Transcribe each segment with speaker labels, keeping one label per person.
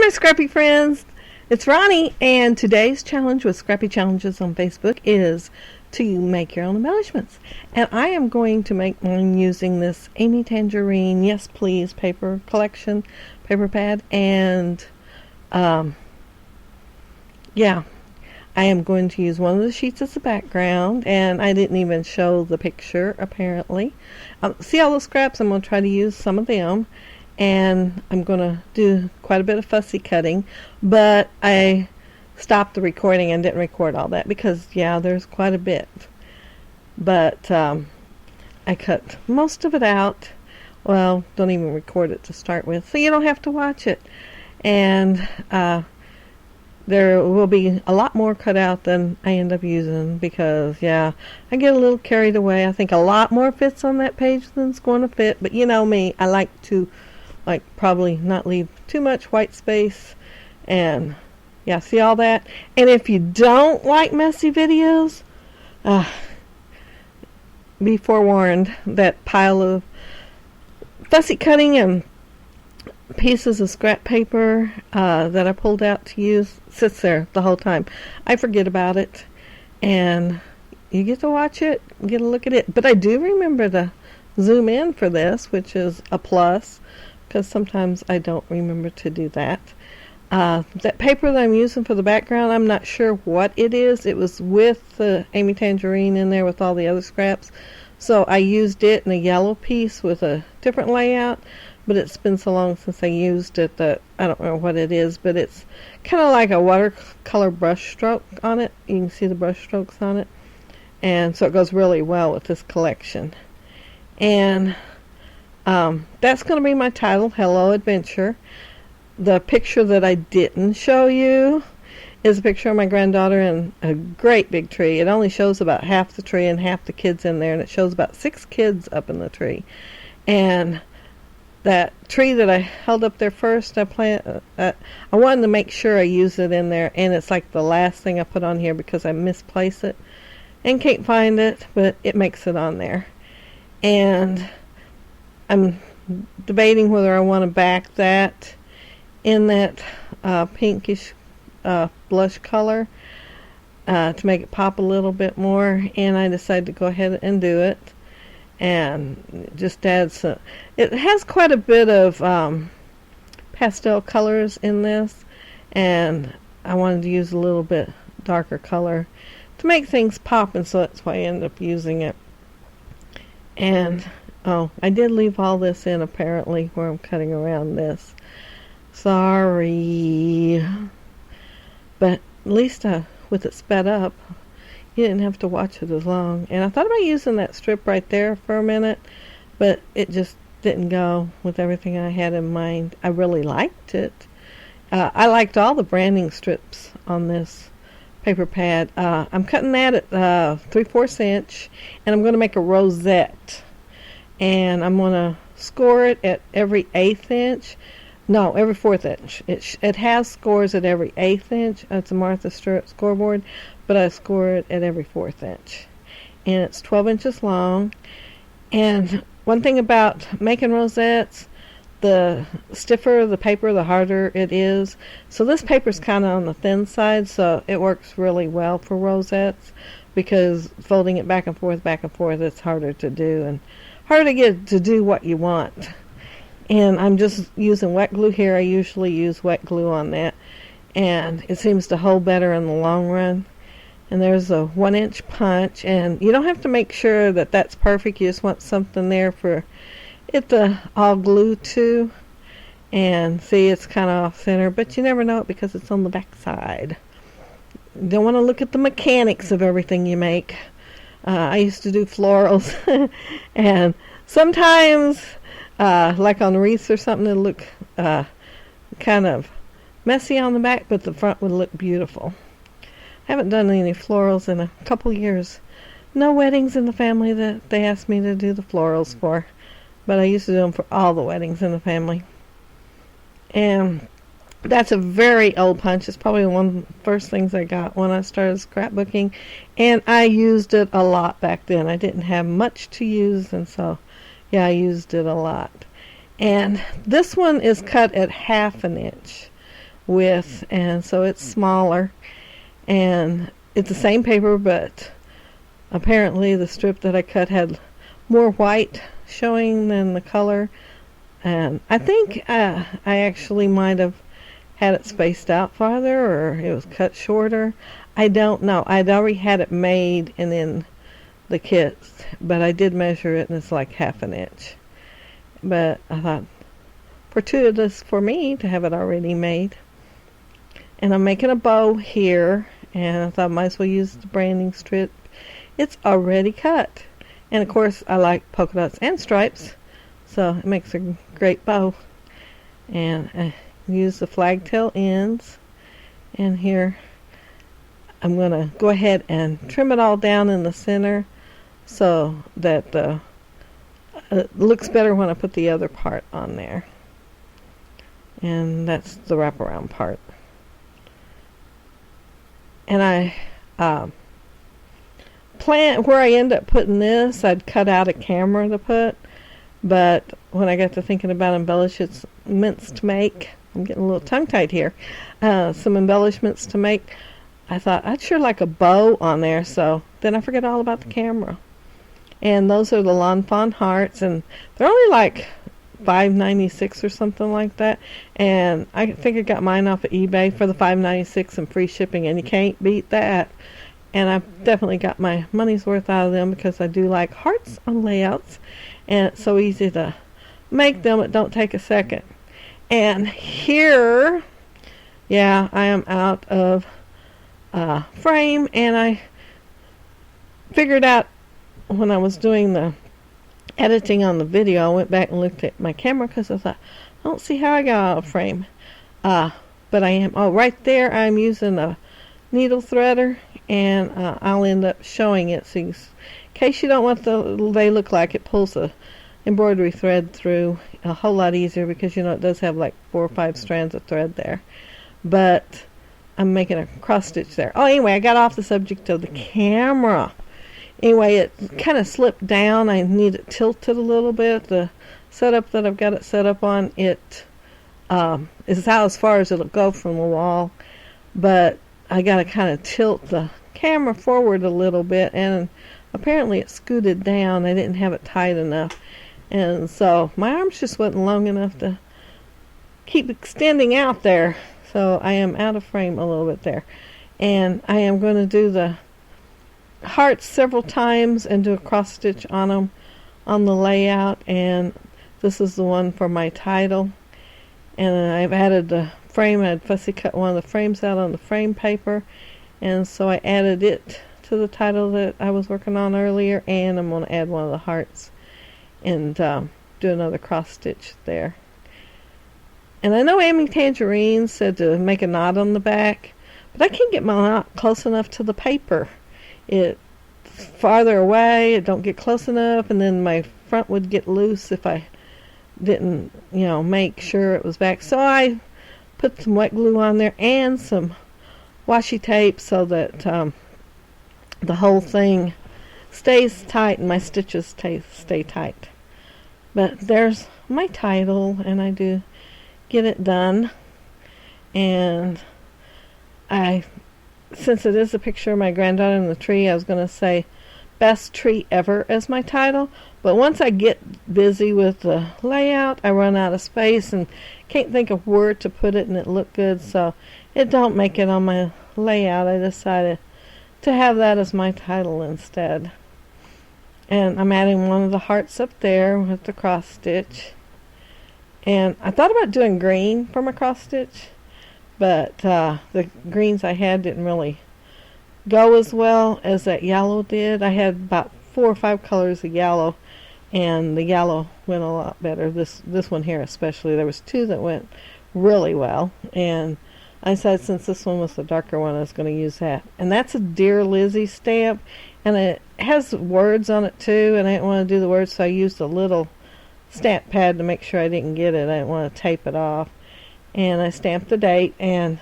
Speaker 1: my Scrappy friends, it's Ronnie, and today's challenge with Scrappy Challenges on Facebook is to make your own embellishments. And I am going to make mine using this Amy Tangerine Yes Please paper collection, paper pad, and yeah, I am going to use one of the sheets as a background, and I didn't even show the picture apparently. See all the scraps? I'm going to try to use some of them. And I'm going to do quite a bit of fussy cutting, but I stopped the recording and didn't record all that because, yeah, there's quite a bit. But I cut most of it out. Well, don't even record it to start with, so you don't have to watch it. And there will be a lot more cut out than I end up using because, yeah, I get a little carried away. I think a lot more fits on that page than's going to fit, but you know me, I like to probably not leave too much white space. And yeah, see all that? And if you don't like messy videos, be forewarned, that pile of fussy cutting and pieces of scrap paper that I pulled out to use sits there the whole time. I forget about it, and you get to watch it, get a look at it. But I do remember to zoom in for this, which is a plus, because sometimes I don't remember to do that. That paper that I'm using for the background, I'm not sure what it is. It was with the Amy Tangerine in there with all the other scraps. So I used it in a yellow piece with a different layout, but it's been so long since I used it that I don't know what it is, but it's kind of like a watercolor brush stroke on it. You can see the brush strokes on it. And so it goes really well with this collection. And that's going to be my title, Hello Adventure. The picture that I didn't show you is a picture of my granddaughter in a great big tree. It only shows about half the tree and half the kids in there, and it shows about 6 kids up in the tree. And that tree that I held up there first, I wanted to make sure I used it in there, and it's like the last thing I put on here because I misplaced it and can't find it, but it makes it on there. And I'm debating whether I want to back that in that pinkish blush color to make it pop a little bit more, and I decided to go ahead and do it and just add some. It has quite a bit of pastel colors in this, and I wanted to use a little bit darker color to make things pop, and so that's why I ended up using it. And oh, I did leave all this in apparently where I'm cutting around this. Sorry. But at least with it sped up, you didn't have to watch it as long. And I thought about using that strip right there for a minute, but it just didn't go with everything I had in mind. I really liked it. I liked all the branding strips on this paper pad. I'm cutting that at 3/4 inch, and I'm going to make a rosette. And I'm going to score it at every 1/8 inch. No, every 1/4 inch. It has scores at every 1/8 inch. It's a Martha Stewart scoreboard, but I score it at every 1/4 inch. And it's 12 inches long. And one thing about making rosettes, the stiffer the paper, the harder it is. So this paper's kind of on the thin side, so it works really well for rosettes because folding it back and forth, it's harder to do and harder to get to do what you want. And I'm just using wet glue here. I usually use wet glue on that, and it seems to hold better in the long run. And there's a 1-inch punch, and you don't have to make sure that that's perfect. You just want something there for it to all glue to. And see, it's kind of off center, but you never know it because it's on the back side. You don't want to look at the mechanics of everything you make. I used to do florals, and sometimes, like on wreaths or something, it'll look kind of messy on the back, but the front would look beautiful. I haven't done any florals in a couple years. No weddings in the family that they asked me to do the florals for, but I used to do them for all the weddings in the family. And that's a very old punch. It's probably one of the first things I got when I started scrapbooking, and I used it a lot back then. I didn't have much to use, and so yeah, I used it a lot. And this one is cut at 1/2 inch. width, and so it's smaller. And it's the same paper, but apparently the strip that I cut had more white showing than the color. And I think I actually might have had it spaced out farther, or it was cut shorter. I don't know. I'd already had it made and in the kits, but I did measure it, and it's like 1/2 inch. But I thought, fortuitous for me to have it already made. And I'm making a bow here, and I thought I might as well use the branding strip. It's already cut. And of course I like polka dots and stripes, so it makes a great bow. And I use the flagtail ends, and here I'm going to go ahead and trim it all down in the center so that it looks better when I put the other part on there. And that's the wraparound part. And I plan where I end up putting this. I'd cut out a camera to put, but when I got to thinking about embellishments to make, I'm getting a little tongue-tied here, some embellishments to make, I thought I'd sure like a bow on there, so then I forget all about the camera. And those are the Lawn Fawn hearts, and they're only like $5.96 or something like that, and I think I got mine off of eBay for the $5.96 and free shipping, and you can't beat that. And I've definitely got my money's worth out of them because I do like hearts on layouts, and it's so easy to make them. It don't take a second. And here, yeah, I am out of frame, and I figured out when I was doing the editing on the video, I went back and looked at my camera because I thought, I don't see how I got out of frame. But I am, right there I'm using a needle threader, and I'll end up showing it so in case you don't want they look like it pulls the embroidery thread through a whole lot easier, because you know it does have like 4 or 5 strands of thread there. But I'm making a cross stitch there. Oh, anyway, I got off the subject of the camera. Anyway, it kind of slipped down. I need it tilted a little bit. The setup that I've got it set up on, it is out as far as it'll go from the wall. But I got to kind of tilt the camera forward a little bit, and apparently it scooted down. I didn't have it tight enough. And so my arms just wasn't long enough to keep extending out there. So I am out of frame a little bit there. And I am going to do the hearts several times and do a cross stitch on them on the layout, and this is the one for my title. And I've added the frame. I had fussy cut one of the frames out on the frame paper, and so I added it to the title that I was working on earlier, and I'm going to add one of the hearts and do another cross stitch there. And I know Amy Tangerine said to make a knot on the back, but I can't get my knot close enough to the paper. It's farther away, it don't get close enough, and then my front would get loose if I didn't, make sure it was back. So I put some wet glue on there and some washi tape so that the whole thing stays tight and my stitches stay tight. But there's my title, and I do get it done. And since it is a picture of my granddaughter in the tree, I was going to say best tree ever as my title. But once I get busy with the layout, I run out of space and can't think of where to put it and it look good. So it don't make it on my layout. I decided to have that as my title instead. And I'm adding one of the hearts up there with the cross stitch. And I thought about doing green for my cross stitch, but the greens I had didn't really go as well as that yellow did. I had about 4 or 5 colors of yellow, and the yellow went a lot better. This one here especially, there was 2 that went really well, and I decided since this one was the darker one, I was going to use that. And that's a Dear Lizzie stamp, and it has words on it too, and I didn't want to do the words, so I used a little stamp pad to make sure I didn't get it. I didn't want to tape it off. And I stamped the date, and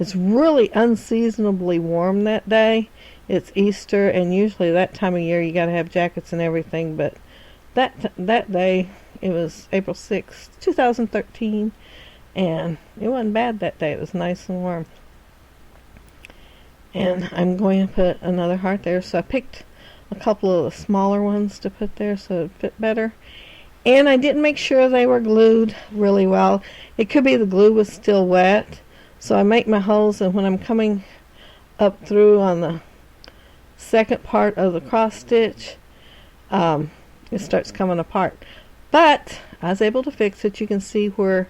Speaker 1: it's really unseasonably warm that day. It's Easter, and usually that time of year you got to have jackets and everything, but that day, it was April 6th, 2013, and it wasn't bad that day. It was nice and warm. And I'm going to put another heart there, so I picked a couple of the smaller ones to put there so it would fit better. And I didn't make sure they were glued really well. It could be the glue was still wet, so I make my holes, and when I'm coming up through on the second part of the cross stitch, it starts coming apart. But I was able to fix it. You can see where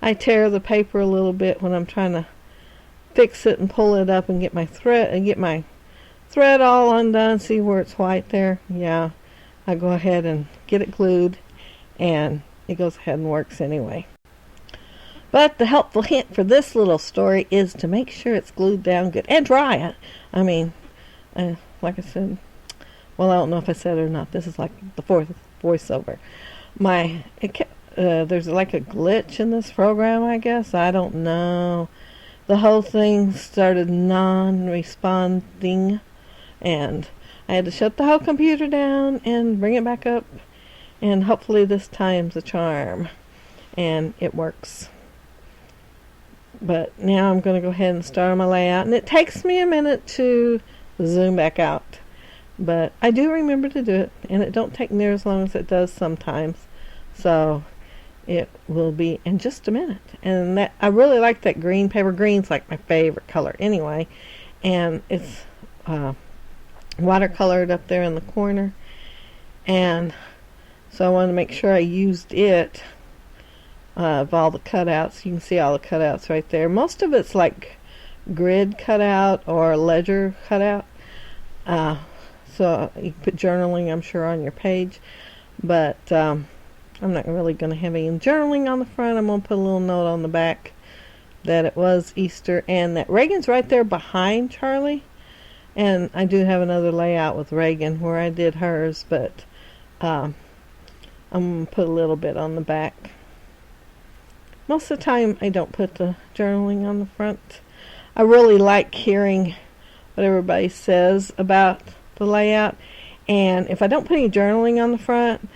Speaker 1: I tear the paper a little bit when I'm trying to fix it and pull it up and get my thread all undone. See where it's white there? Yeah, I go ahead and get it glued, and it goes ahead and works anyway. But the helpful hint for this little story is to make sure it's glued down good and dry. I mean, like I said, well, I don't know if I said it or not. This is like the fourth voiceover. There's like a glitch in this program, I guess. I don't know. The whole thing started non-responding, and I had to shut the whole computer down and bring it back up, and hopefully this time's a charm, and it works. But now I'm going to go ahead and start on my layout, and it takes me a minute to zoom back out, but I do remember to do it, and it don't take near as long as it does sometimes, so it will be in just a minute. And that, I really like that green paper. Green's like my favorite color anyway, and it's watercolored up there in the corner, and so I wanted to make sure I used it of all the cutouts. You can see all the cutouts right there. Most of it's like grid cutout or ledger cutout, so you can put journaling, I'm sure, on your page, but I'm not really going to have any journaling on the front. I'm going to put a little note on the back that it was Easter, and that Reagan's right there behind Charlie. And I do have another layout with Reagan where I did hers, but I'm going to put a little bit on the back. Most of the time I don't put the journaling on the front. I really like hearing what everybody says about the layout, and if I don't put any journaling on the front,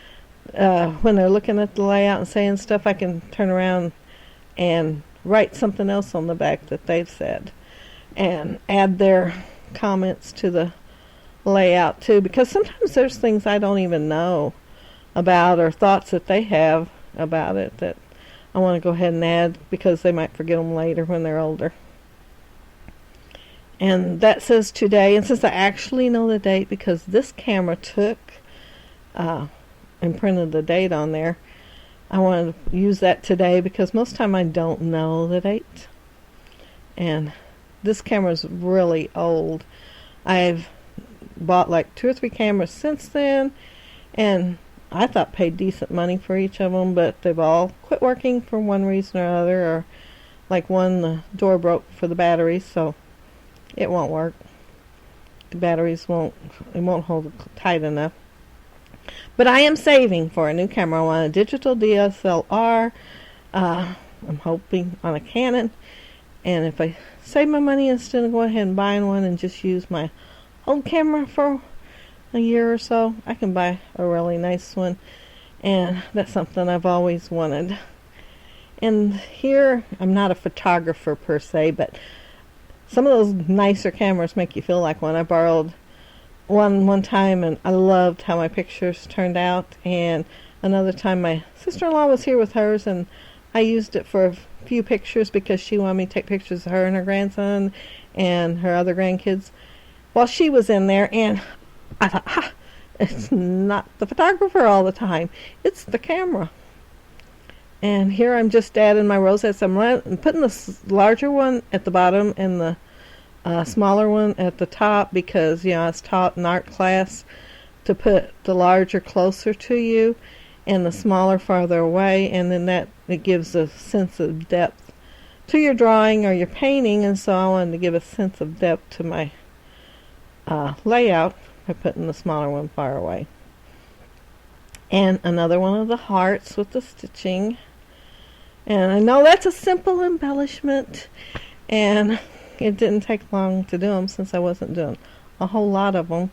Speaker 1: when they're looking at the layout and saying stuff, I can turn around and write something else on the back that they've said and add their comments to the layout too, because sometimes there's things I don't even know about or thoughts that they have about it that I want to go ahead and add because they might forget them later when they're older. And that says today, and since I actually know the date because this camera took and printed the date on there, I wanted to use that today because most of the time I don't know the date. And this camera's really old. I've bought like 2 or 3 cameras since then, and I thought paid decent money for each of them, but they've all quit working for one reason or other, or like one, the door broke for the batteries, so it won't work. The batteries won't hold tight enough. But I am saving for a new camera. I want a digital DSLR. I'm hoping on a Canon. And if I save my money instead of going ahead and buying one and just use my old camera for a year or so, I can buy a really nice one. And that's something I've always wanted. And here, I'm not a photographer per se, but some of those nicer cameras make you feel like one. I borrowed one time, and I loved how my pictures turned out. And another time my sister-in-law was here with hers, and I used it for a few pictures because she wanted me to take pictures of her and her grandson and her other grandkids while she was in there. And I thought, it's not the photographer all the time, it's the camera. And here I'm just adding my rosettes. I'm putting the larger one at the bottom and the smaller one at the top because, you know, I was taught in art class to put the larger closer to you and the smaller farther away, and then that it gives a sense of depth to your drawing or your painting. And so I wanted to give a sense of depth to my layout by putting the smaller one far away. And another one of the hearts with the stitching. And I know that's a simple embellishment, and it didn't take long to do them since I wasn't doing a whole lot of them.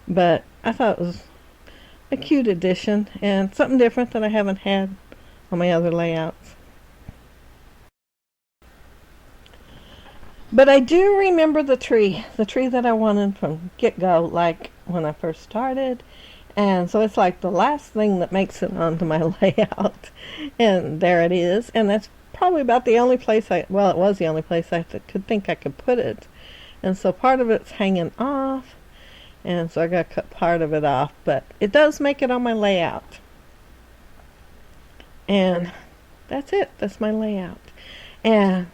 Speaker 1: But I thought it was a cute addition and something different that I haven't had on my other layouts. But I do remember the tree that I wanted from get-go, like when I first started. And so it's like the last thing that makes it onto my layout. And there it is. And that's probably about the only place it was the only place I could think I could put it. And so part of it's hanging off. And so I got to cut part of it off. But it does make it on my layout. And that's it. That's my layout. And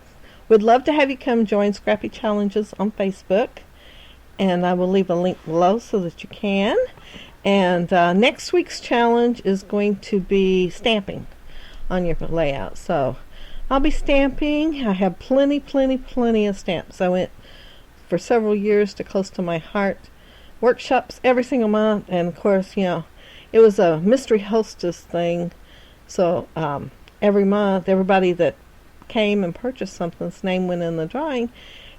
Speaker 1: would love to have you come join Scrappy Challenges on Facebook. And I will leave a link below so that you can. And next week's challenge is going to be stamping on your layout. So I'll be stamping. I have plenty of stamps. I went for several years to Close to My Heart workshops every single month. And of course, it was a mystery hostess thing. So every month, everybody that came and purchased something's name went in the drawing.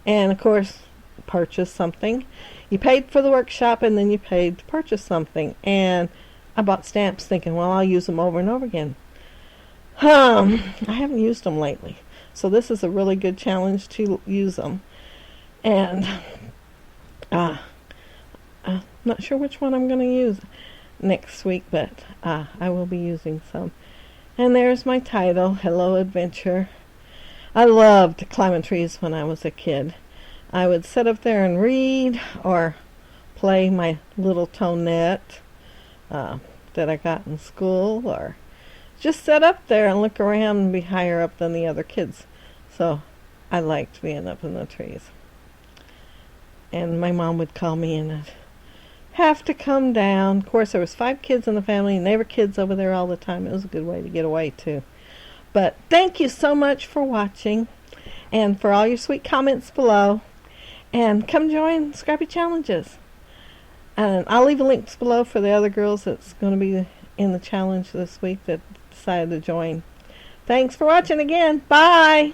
Speaker 1: And of course, purchased something. You paid for the workshop and then you paid to purchase something. And I bought stamps thinking, well, I'll use them over and over again. I haven't used them lately. So this is a really good challenge to use them. And I'm not sure which one I'm going to use next week, but I will be using some. And there's my title, Hello Adventure. I loved climbing trees when I was a kid. I would sit up there and read or play my little tonette that I got in school, or just sit up there and look around and be higher up than the other kids. So I liked being up in the trees. And my mom would call me and I'd have to come down. Of course, there was 5 kids in the family and they were kids over there all the time. It was a good way to get away too. But thank you so much for watching and for all your sweet comments below. And come join Scrappy Challenges. And I'll leave links below for the other girls that's going to be in the challenge this week that decided to join. Thanks for watching again. Bye!